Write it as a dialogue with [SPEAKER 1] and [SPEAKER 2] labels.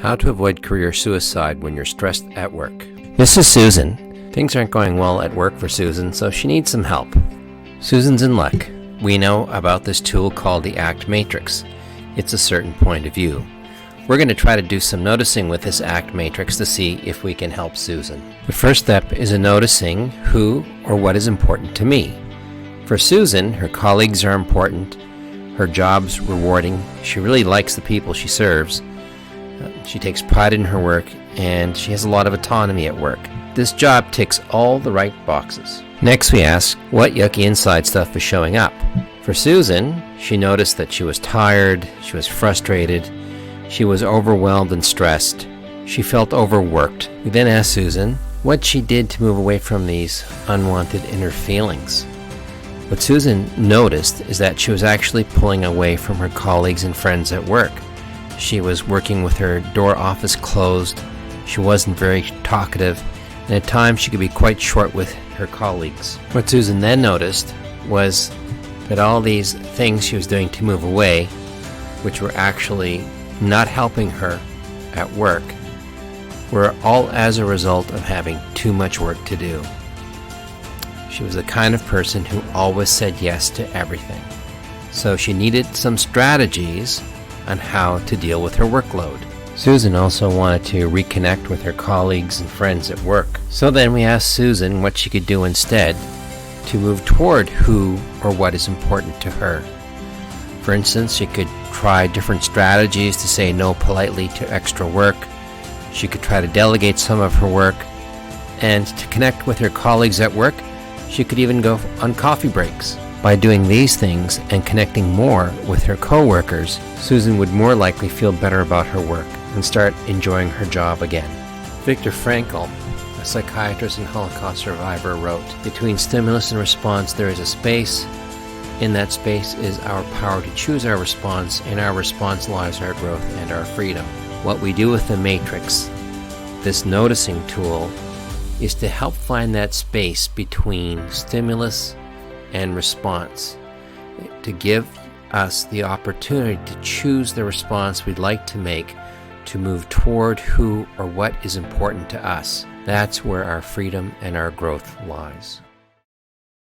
[SPEAKER 1] How to avoid career suicide when you're stressed at work. This is Susan. Things aren't going well at work for Susan, so she needs some help. Susan's in luck. We know about this tool called the ACT Matrix. It's a certain point of view. We're going to try to do some noticing with this ACT Matrix to see if we can help Susan. The first step is in noticing who or what is important to me. For Susan, her colleagues are important, her job's rewarding, she really likes the people she serves, she takes pride in her work, and she has a lot of autonomy at work. This job ticks all the right boxes. Next we ask what yucky inside stuff is showing up. For Susan, she noticed that she was tired, she was frustrated, she was overwhelmed and stressed. She felt overworked. We then asked Susan what she did to move away from these unwanted inner feelings. What Susan noticed is that she was actually pulling away from her colleagues and friends at work. She was working with her door office closed. She wasn't very talkative, and at times she could be quite short with her colleagues. What Susan then noticed was that all these things she was doing to move away, which were actually not helping her at work, were all as a result of having too much work to do. She was the kind of person who always said yes to everything. So she needed some strategies on how to deal with her workload. Susan also wanted to reconnect with her colleagues and friends at work. So then we asked Susan what she could do instead to move toward who or what is important to her. For instance, she could try different strategies to say no politely to extra work. She could try to delegate some of her work, and to connect with her colleagues at work, she could even go on coffee breaks. By doing these things and connecting more with her co-workers, Susan would more likely feel better about her work and start enjoying her job again. Viktor Frankl, a psychiatrist and Holocaust survivor, wrote, "Between stimulus and response there is a space. In that space is our power to choose our response. In our response lies our growth and our freedom." What we do with the Matrix, this noticing tool, is to help find that space between stimulus and response, to give us the opportunity to choose the response we'd like to make to move toward who or what is important to us. That's where our freedom and our growth lies.